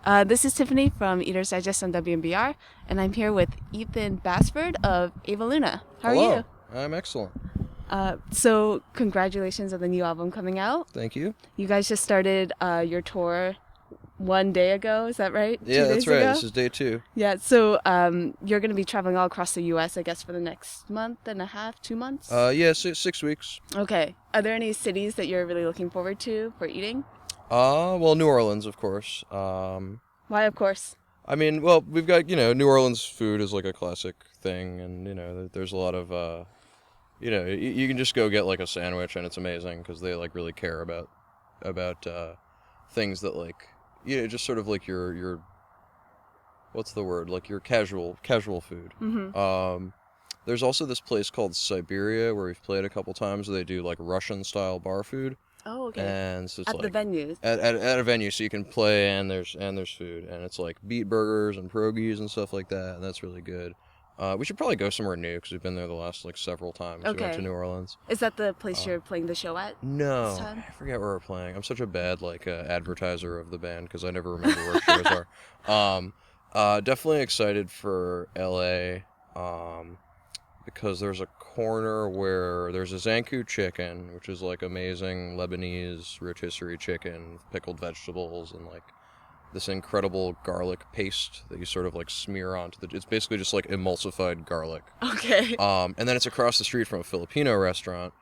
This is Tiffany from Eater's Digest on WMBR, and I'm here with Ethan Bassford of Ava Luna. How are Hello. you? I'm excellent. So congratulations on the new album coming out. Thank you. You guys just started your tour 1 day ago, is that right? Yeah, 2 that's days right. ago? This is day 2. Yeah, so you're going to be traveling all across the U.S., I guess, for the next month and a half, 2 months? Yeah, 6 weeks. Okay. Are there any cities that you're really looking forward to for eating? Well, New Orleans, of course. Why, of course? I mean, well, we've got, New Orleans food is like a classic thing, and, there's a lot of, you can just go get like a sandwich and it's amazing because they like really care about things that like, just sort of like your what's the word? Like your casual food. Mm-hmm. There's also this place called Siberia where we've played a couple times where they do like Russian style bar food. Oh, okay. And so it's At like the venues? At a venue, so you can play and there's food, and it's like beet burgers and pierogies and stuff like that, and that's really good. We should probably go somewhere new because we've been there the last like several times. Okay. We went to New Orleans. Is that the place you're playing the show at? No, this time? I forget where we're playing. I'm such a bad like advertiser of the band because I never remember where shows are. Definitely excited for LA. Because there's a corner where there's a Zankou chicken, which is like amazing Lebanese rotisserie chicken with pickled vegetables and like this incredible garlic paste that you sort of like smear onto it's basically just like emulsified garlic. Okay. And then it's across the street from a Filipino restaurant.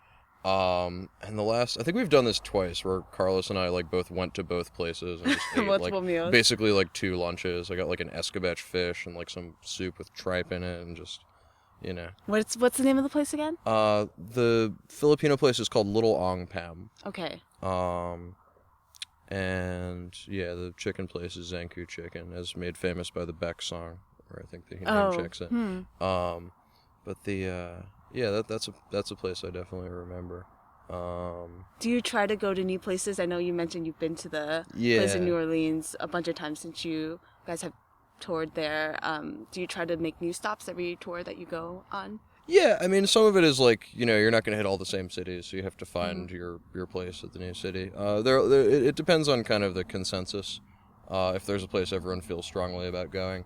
And I think we've done this twice where Carlos and I like both went to both places and just ate Multiple like meals. basically like 2 lunches. I got like an escabeche fish and like some soup with tripe in it and just What's the name of the place again? The Filipino place is called Little Ong Pam. Okay. And yeah, the chicken place is Zankou Chicken, as made famous by the Beck song, where I think the name checks it. But that's a place I definitely remember. Do you try to go to new places? I know you mentioned you've been to the place in New Orleans a bunch of times since you guys have toured there. Do you try to make new stops every tour that you go on? Yeah, I mean, some of it is like, you're not going to hit all the same cities, so you have to find your place at the new city. It depends on kind of the consensus, if there's a place everyone feels strongly about going.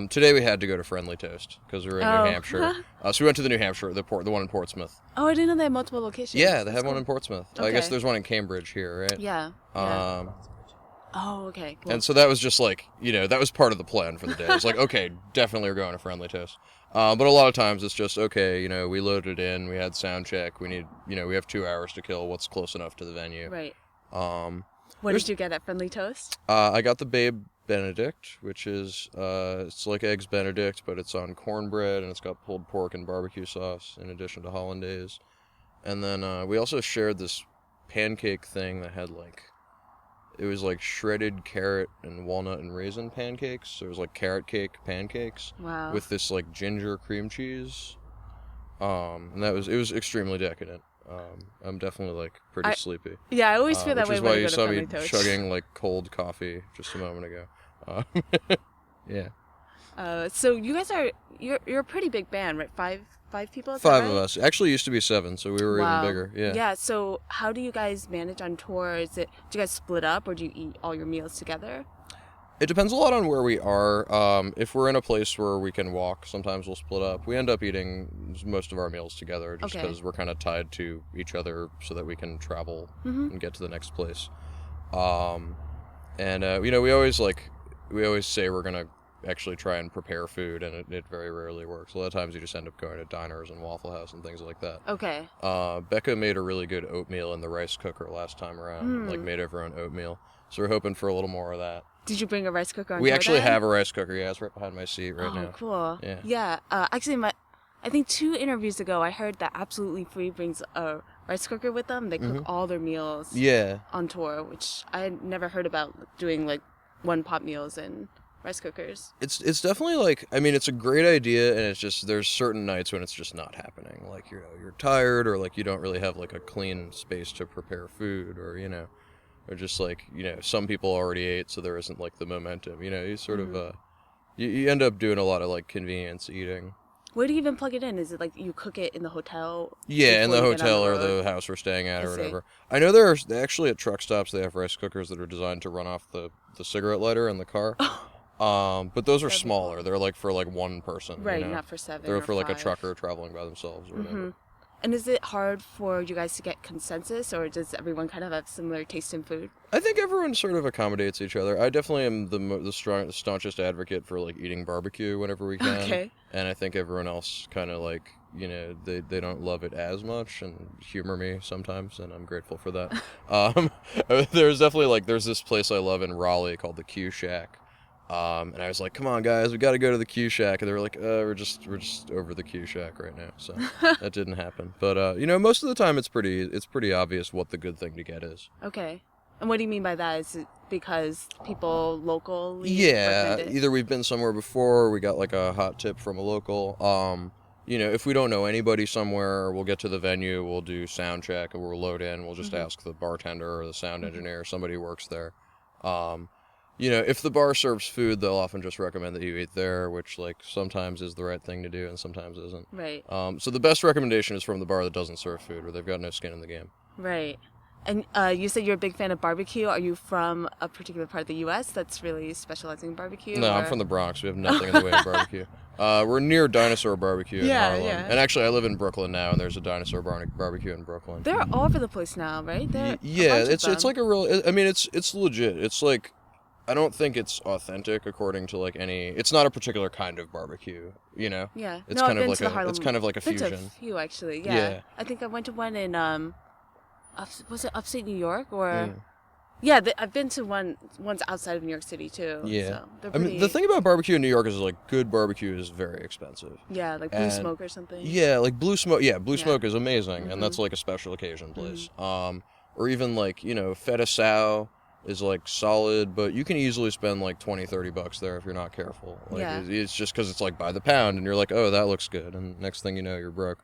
Today we had to go to Friendly Toast, because we were in New Hampshire. So we went to the New Hampshire, the one in Portsmouth. Oh, I didn't know they had multiple locations. Yeah, they have one in Portsmouth. Okay. I guess there's one in Cambridge here, right? Yeah. Oh, okay. Cool. And so that was just like, that was part of the plan for the day. It was like, okay, definitely we're going to Friendly Toast. But a lot of times it's just, okay, we loaded in, we had sound check, we need, we have 2 hours to kill, what's close enough to the venue. Right. What did you get at Friendly Toast? I got the Babe Benedict, which is, it's like Eggs Benedict, but it's on cornbread, and it's got pulled pork and barbecue sauce, in addition to hollandaise. And then we also shared this pancake thing that had like, it was like shredded carrot and walnut and raisin pancakes. So it was like carrot cake pancakes. Wow. With this like ginger cream cheese. And it was extremely decadent. I'm definitely like pretty sleepy. Yeah, I always feel that way when I go to Friendly Which is why you Toast. saw me chugging like cold coffee just a moment ago. Yeah. So you guys you're a pretty big band, right? Five people? Is 5 that right? of us. Actually used to be 7, so we were even bigger. Yeah. Yeah, so how do you guys manage on tour? Do you guys split up or do you eat all your meals together? It depends a lot on where we are. If we're in a place where we can walk, sometimes we'll split up. We end up eating most of our meals together just because we're kind of tied to each other so that we can travel and get to the next place. We always say we're going to actually try and prepare food, and it very rarely works. A lot of times you just end up going to diners and Waffle House and things like that. Okay. Becca made a really good oatmeal in the rice cooker last time around, like made everyone oatmeal. So we're hoping for a little more of that. Did you bring a rice cooker on We tour actually then? have a rice cooker, yeah, it's right behind my seat right now. Oh, cool. Yeah. Yeah, actually I think 2 interviews ago I heard that Absolutely Free brings a rice cooker with them. They cook all their meals on tour, which I had never heard about, doing like one-pot meals and rice cookers. It's definitely like, I mean, it's a great idea, and it's just, there's certain nights when it's just not happening. Like, you're tired, or like you don't really have like a clean space to prepare food, or, or just like, some people already ate, so there isn't like the momentum. You sort of, you end up doing a lot of like convenience eating. Where do you even plug it in? Is it like you cook it in the hotel? Yeah, in the hotel or the house we're staying at or whatever. I know there's actually at truck stops they have rice cookers that are designed to run off the cigarette lighter in the car. But those are smaller. They're like for like one person. Right, you know? Not for 7. They're for like 5. a trucker traveling by themselves or whatever. And is it hard for you guys to get consensus, or does everyone kind of have similar taste in food? I think everyone sort of accommodates each other. I definitely am the staunchest advocate for like eating barbecue whenever we can. Okay. And I think everyone else kind of like, you know, they don't love it as much and humor me sometimes, and I'm grateful for that. There's definitely like there's this place I love in Raleigh called the Q Shack. And I was like, come on guys, we got to go to the Q Shack. And they were like, we're just over the Q Shack right now. So that didn't happen. But, you know, most of the time it's pretty obvious what the good thing to get is. Okay. And what do you mean by that? Is it because people locally? Yeah, either we've been somewhere before or we got like a hot tip from a local. You know, if we don't know anybody somewhere, we'll get to the venue, we'll do sound check, and we'll load in. We'll just ask the bartender or the sound engineer, somebody who works there. You know, if the bar serves food, they'll often just recommend that you eat there, which, like, sometimes is the right thing to do and sometimes isn't. Right. So the best recommendation is from the bar that doesn't serve food, where they've got no skin in the game. Right. And you said you're a big fan of barbecue. Are you from a particular part of the U.S. that's really specializing in barbecue? No, I'm from the Bronx. We have nothing in the way of barbecue. We're near Dinosaur Barbecue in Harlem. Yeah. And actually, I live in Brooklyn now, and there's a Dinosaur Barbecue in Brooklyn. They're all over the place now, right? It's like a real... I mean, it's legit. It's like... I don't think it's authentic according to like any. It's not a particular kind of barbecue, you know. Yeah, it's kind of like it's kind of like a fusion. I've been to a few actually. Yeah. I think I went to one in was it upstate New York or? Yeah, I've been to ones outside of New York City too. Yeah, so I mean the thing about barbecue in New York is like good barbecue is very expensive. Yeah, like Blue Smoke or something. Yeah, like Blue Smoke. Yeah, Blue Smoke is amazing, and that's like a special occasion place. Or even like Feta Sow is like solid, but you can easily spend like $20-$30 there if you're not careful. Like it's just because it's like by the pound, and you're like, oh, that looks good, and next thing you know, you're broke.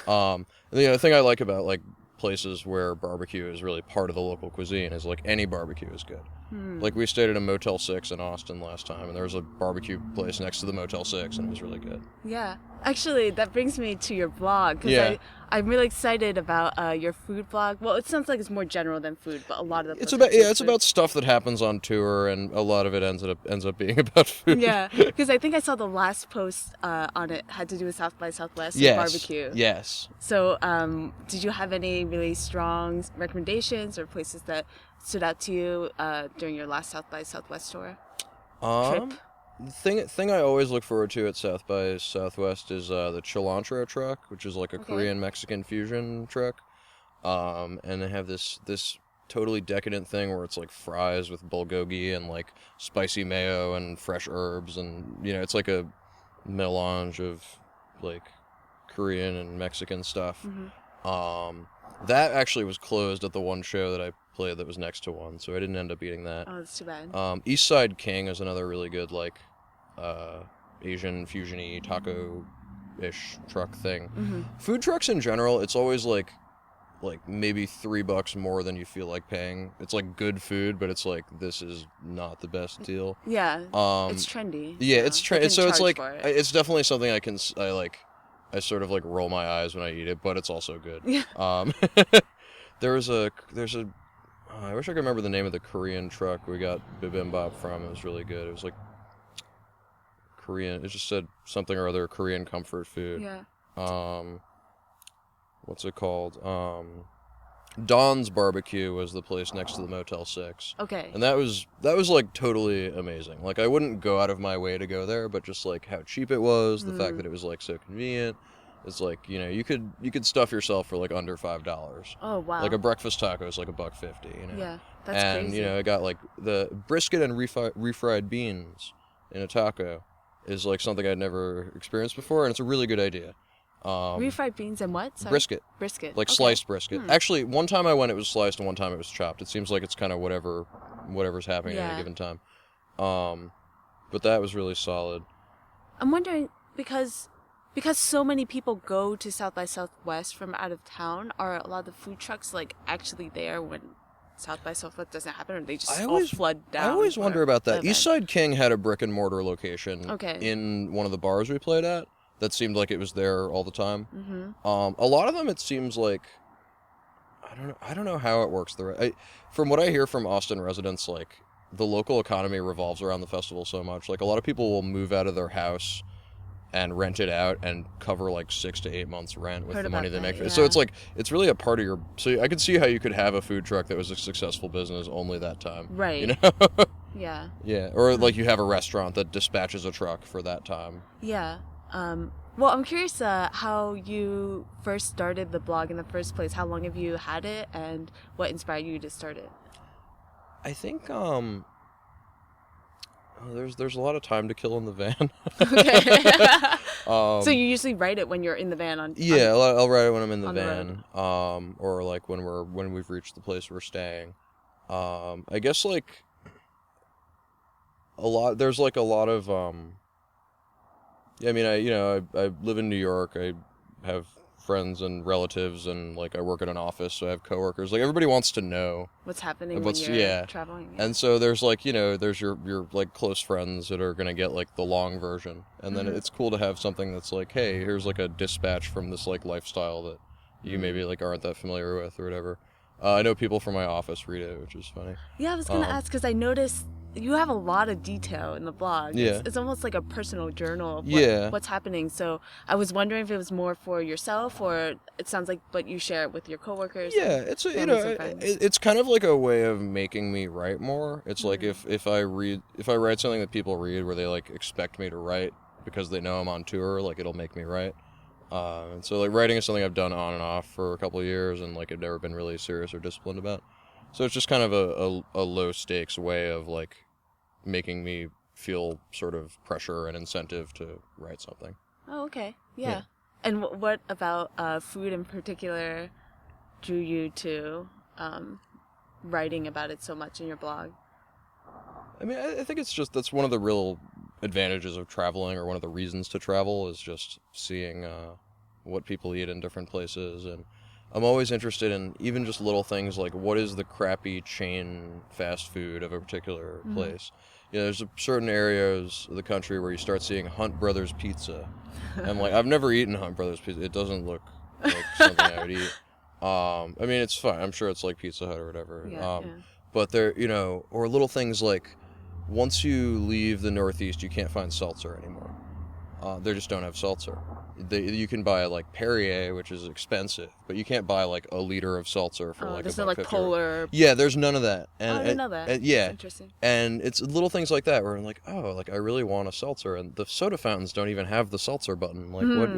The thing I like about like places where barbecue is really part of the local cuisine is like any barbecue is good. Like we stayed at a Motel 6 in Allston last time, and there was a barbecue place next to the Motel 6, and it was really good. Yeah, actually, that brings me to your blog because I'm really excited about your food blog. Well, it sounds like it's more general than food, but a lot of the it's about stuff that happens on tour, and a lot of it ends up being about food. Yeah, because I think I saw the last post on it had to do with South by Southwest and barbecue. Yes. So, did you have any really strong recommendations or places that stood out to you during your last South by Southwest tour? Trip? The thing I always look forward to at South by Southwest is the cilantro truck, which is like a Korean Mexican fusion truck. And they have this totally decadent thing where it's like fries with bulgogi and like spicy mayo and fresh herbs, and it's like a melange of like Korean and Mexican stuff. That actually was closed at the one show that I played that was next to one, so I didn't end up eating that. Oh, that's too bad. East Side King is another really good like Asian fusion-y taco-ish truck thing. Food trucks in general, it's always like maybe $3 more than you feel like paying. It's like good food, but it's like this is not the best deal. Yeah, it's trendy. Yeah, it's trendy. So it's like it's definitely something I sort of like roll my eyes when I eat it, but it's also good. Yeah. There's a I wish I could remember the name of the Korean truck we got bibimbap from. It was really good. It was like Korean. It just said something or other Korean comfort food. Yeah. What's it called? Don's Barbecue was the place next to the Motel 6. Okay. And that was like totally amazing. Like I wouldn't go out of my way to go there, but just like how cheap it was, the fact that it was like so convenient. It's like, you could stuff yourself for like under $5. Oh, wow. Like a breakfast taco is like $1.50, Yeah, that's crazy. And, I got like the brisket and refried beans in a taco is like something I'd never experienced before, and it's a really good idea. Refried beans and what? Sorry? Brisket. Like sliced brisket. Actually, one time I went, it was sliced, and one time it was chopped. It seems like it's kind of whatever's happening at any given time. But that was really solid. I'm wondering, because so many people go to South by Southwest from out of town, are a lot of the food trucks like actually there when South by Southwest doesn't happen, or they just all flood down? I always wonder about that. Eastside King had a brick and mortar location Okay. in one of the bars we played at that seemed like it was there all the time. A lot of them, it seems like, I don't know how it works. From what I hear from Allston residents, like, the local economy revolves around the festival so much. Like, a lot of people will move out of their house and rent it out and cover like 6 to 8 months rent with the money they make. So it's like, it's really a part of your, so I could see how you could have a food truck that was a successful business only that time. Right. You know? Yeah. Yeah. Or like you have a restaurant that dispatches a truck for that time. Yeah. Well, I'm curious how you first started the blog in the first place. How long have you had it, and what inspired you to start it? I think there's a lot of time to kill in the van. Okay. So you usually write it when you're in the van I'll write it when I'm in the van. Or like when we've reached the place we're staying. I guess like there's like a lot of I mean, I live in New York. I have friends and relatives, and like I work at an office, so I have coworkers. Like everybody wants to know what's happening when you're traveling. Yeah. And so there's like, there's your like close friends that are gonna get like the long version, and then it's cool to have something that's like, hey, here's like a dispatch from this like lifestyle that you maybe like aren't that familiar with or whatever. I know people from my office read it, which is funny. Yeah, I was gonna ask because I noticed you have a lot of detail in the blog. Yeah. It's almost like a personal journal of what's happening. So I was wondering if it was more for yourself, or it sounds like, but you share it with your coworkers. Yeah, it's it's kind of like a way of making me write more. It's like if I write something that people read where they like expect me to write because they know I'm on tour, like it'll make me write. And so like writing is something I've done on and off for a couple of years, and like I've never been really serious or disciplined about. So it's just kind of a low stakes way of like making me feel sort of pressure and incentive to write something. Oh, okay. Yeah. And what about food in particular drew you to writing about it so much in your blog? I mean, I think it's just, that's one of the real advantages of traveling, or one of the reasons to travel, is just seeing what people eat in different places. And I'm always interested in even just little things like, what is the crappy chain fast food of a particular place? There's certain areas of the country where you start seeing Hunt Brothers Pizza. And like, I've never eaten Hunt Brothers Pizza. It doesn't look like something I would eat. I mean, it's fine. I'm sure it's like Pizza Hut or whatever. But there, or little things like, once you leave the Northeast, you can't find seltzer anymore. They just don't have seltzer. You can buy like Perrier, which is expensive, but you can't buy like a liter of seltzer for like there's no like Polar. Yeah, there's none of that. And I didn't know that. Yeah, that's interesting. And it's little things like that where I'm like, oh, like I really want a seltzer, and the soda fountains don't even have the seltzer button. Like what,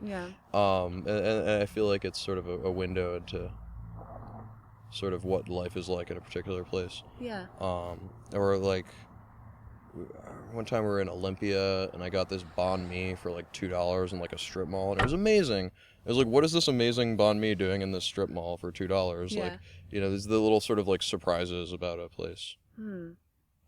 Yeah. And I feel like it's sort of a window into sort of what life is like in a particular place. Yeah. Or like, one time we were in Olympia, and I got this banh mi for like $2 in like a strip mall, and it was amazing. I was like, what is this amazing banh mi doing in this strip mall for $2? Yeah. Like, there's the little sort of like surprises about a place.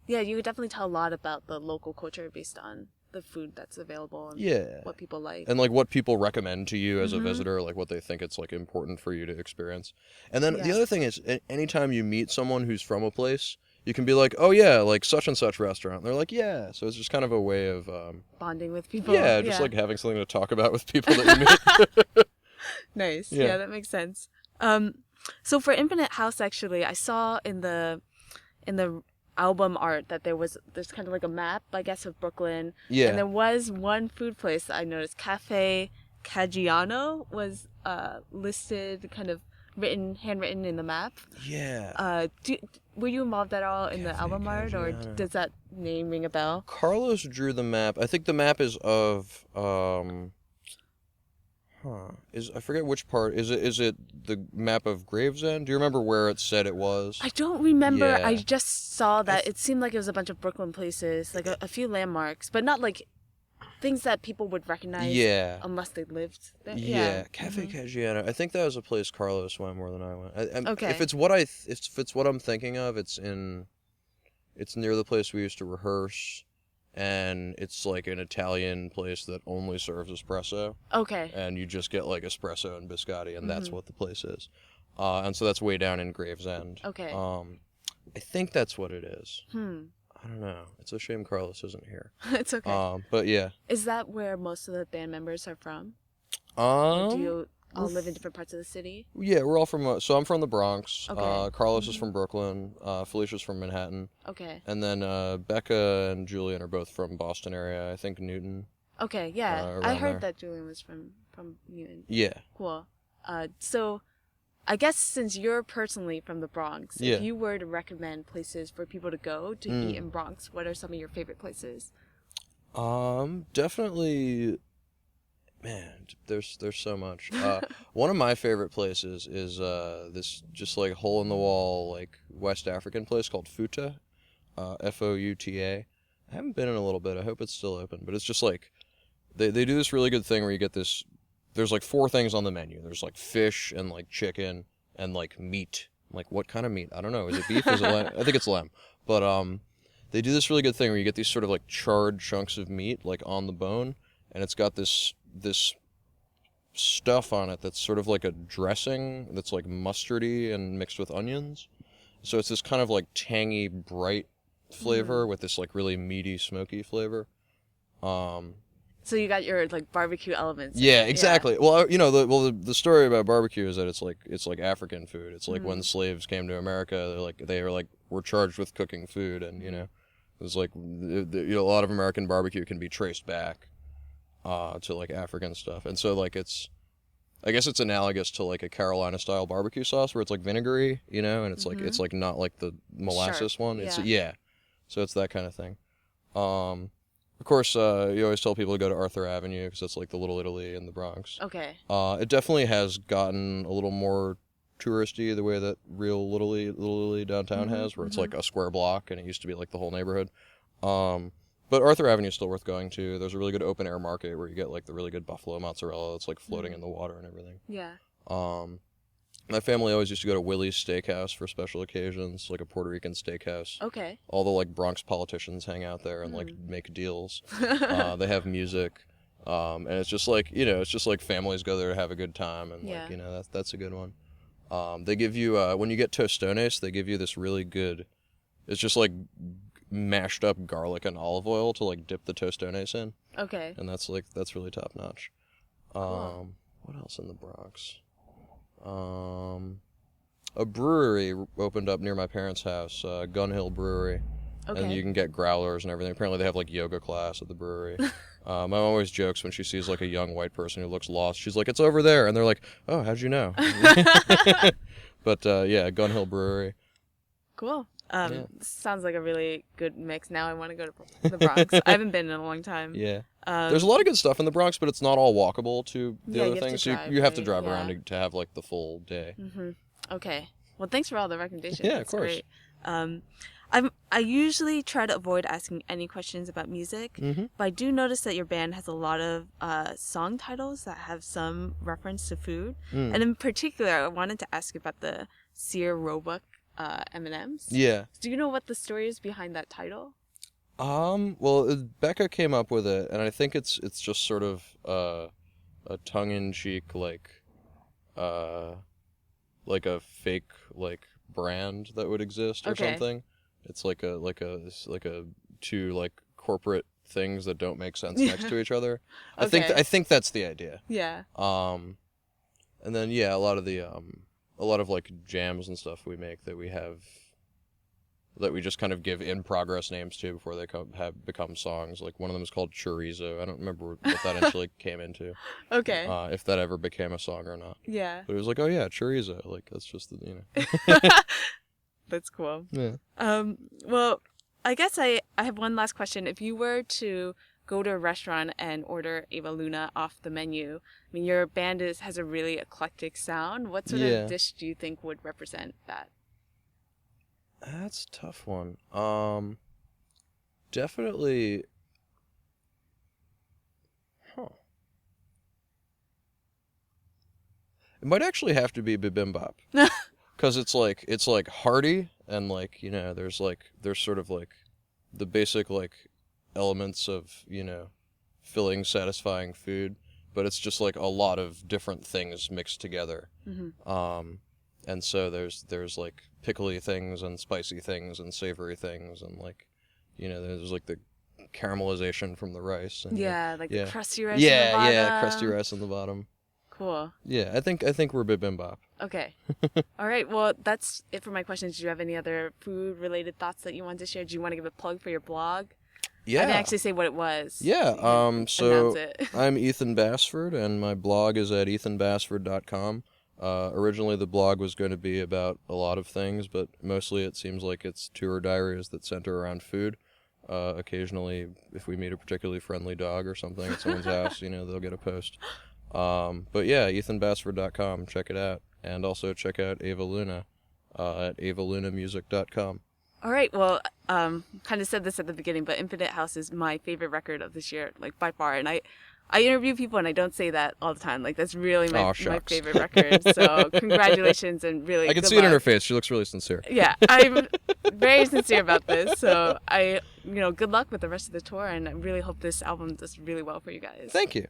Yeah, you could definitely tell a lot about the local culture based on the food that's available and what people like. And like what people recommend to you as a visitor, like what they think it's like important for you to experience. And then the other thing is, anytime you meet someone who's from a place, you can be like, oh yeah, like such and such restaurant. And they're like, yeah. So it's just kind of a way of bonding with people. Yeah, just like having something to talk about with people that you meet. Nice. Yeah, that makes sense. So for Infinite House, actually, I saw in the album art that there's kind of like a map, I guess, of Brooklyn. Yeah. And there was one food place that I noticed, Cafe Caggiano, was listed, kind of handwritten in the map. Yeah. Were you involved at all in the album art, or does that name ring a bell? Carlos drew the map. I think the map is of I forget which part. Is it the map of Gravesend? Do you remember where it said it was? I don't remember. Yeah. I just saw that it seemed like it was a bunch of Brooklyn places, like a few landmarks, but not like things that people would recognize unless they lived there. Yeah. Cafe Caggiano. I think that was a place Carlos went more than I went. Okay. If it's what I'm thinking of, it's near the place we used to rehearse. And it's like an Italian place that only serves espresso. Okay. And you just get like espresso and biscotti, and that's what the place is. And so that's way down in Gravesend. Okay. I think that's what it is. I don't know. It's a shame Carlos isn't here. It's okay. But yeah. Is that where most of the band members are from? Or do you all live in different parts of the city? Yeah, we're all from. So I'm from the Bronx. Okay. Carlos is from Brooklyn. Felicia's from Manhattan. Okay. And then Becca and Julian are both from Boston area. I think Newton. Okay. Yeah, I heard there. that Julian was from Newton. Yeah. Cool. So I guess since you're personally from the Bronx, if you were to recommend places for people to go to eat in Bronx, what are some of your favorite places? Definitely. Man, there's so much. One of my favorite places is this just like hole in the wall like West African place called Futa, Fouta. I haven't been in a little bit. I hope it's still open, but it's just like they do this really good thing where you get this. There's like 4 things on the menu. There's like fish and like chicken and like meat. Like what kind of meat? I don't know. Is it beef? Is it lamb? I think it's lamb. But they do this really good thing where you get these sort of like charred chunks of meat like on the bone, and it's got this stuff on it that's sort of like a dressing that's like mustardy and mixed with onions. So it's this kind of like tangy, bright flavor with this like really meaty, smoky flavor. So you got your like barbecue elements. Yeah, exactly. Yeah. Well, you know, the story about barbecue is that it's like African food. It's like when slaves came to America, we're charged with cooking food, and you know, it was like a lot of American barbecue can be traced back to like African stuff, and so like I guess it's analogous to like a Carolina style barbecue sauce where it's like vinegary, you know, and it's like not like the molasses one. It's so it's that kind of thing. Of course, you always tell people to go to Arthur Avenue because it's like the Little Italy in the Bronx. Okay. It definitely has gotten a little more touristy the way that real Little Italy downtown has, where it's like a square block and it used to be like the whole neighborhood. But Arthur Avenue is still worth going to. There's a really good open air market where you get like the really good buffalo mozzarella that's like floating in the water and everything. Yeah. My family always used to go to Willie's Steakhouse for special occasions, like a Puerto Rican steakhouse. Okay. All the like Bronx politicians hang out there and like make deals. They have music, and it's just like families go there to have a good time, and like that's a good one. They give you when you get tostones, they give you this really good. It's just like mashed up garlic and olive oil to like dip the tostones in. Okay. And that's really top notch. Cool. What else in the Bronx? A brewery opened up near my parents' house, Gun Hill Brewery. Okay. And you can get growlers and everything. Apparently they have like yoga class at the brewery. My mom always jokes when she sees like a young white person who looks lost. She's like, "It's over there," and they're like, "Oh, how'd you know?" But yeah, Gun Hill Brewery. Cool. Sounds like a really good mix. Now I want to go to the Bronx. I haven't been in a long time. Yeah. There's a lot of good stuff in the Bronx, but it's not all walkable to the other things. So you have to drive around to have like the full day. Mm-hmm. Okay. Well, thanks for all the recommendations. Yeah, of course. Great. I usually try to avoid asking any questions about music, but I do notice that your band has a lot of song titles that have some reference to food. And in particular, I wanted to ask you about the Sear Roebuck M&Ms. Yeah. Do you know what the story is behind that title? Well, Becca came up with it, and I think it's just sort of a tongue-in-cheek like a fake like brand that would exist or something. It's like a two like corporate things that don't make sense next to each other. I think that's the idea. Yeah. And then a lot of like jams and stuff we make that we just kind of give in progress names to before they become songs. Like one of them is called Chorizo. I don't remember what that actually came into. Okay. If that ever became a song or not. Yeah. But it was like, oh yeah, Chorizo. Like that's just the. That's cool. Yeah. Well, I guess I have one last question. If you were to go to a restaurant and order Eva Luna off the menu, I mean, your band has a really eclectic sound. What sort of dish do you think would represent that? That's a tough one. Definitely. It might actually have to be bibimbap. Because it's like hearty and like, you know, there's sort of like the basic like elements of, you know, filling, satisfying food, but it's just like a lot of different things mixed together. And so there's like pickly things and spicy things and savory things and like, there's like the caramelization from the rice. And the crusty rice on the bottom. Yeah, crusty rice on the bottom. Cool. Yeah, I think we're bibimbap. Okay. All right. Well, that's it for my questions. Do you have any other food-related thoughts that you wanted to share? Do you want to give a plug for your blog? Yeah. I didn't actually say what it was. Yeah. So I'm Ethan Bassford, and my blog is at ethanbassford.com. Originally, the blog was going to be about a lot of things, but mostly it seems like it's tour diaries that center around food. Occasionally, if we meet a particularly friendly dog or something at someone's house, they'll get a post. But yeah, ethanbassford.com, check it out. And also check out Ava Luna at avalunamusic.com. All right, well, kind of said this at the beginning, but Infinite House is my favorite record of this year, like by far. And I interview people, and I don't say that all the time. Like, that's really my favorite record. So congratulations, and really I can see it in her face. She looks really sincere. Yeah, I'm very sincere about this. So good luck with the rest of the tour, and I really hope this album does really well for you guys. Thank you.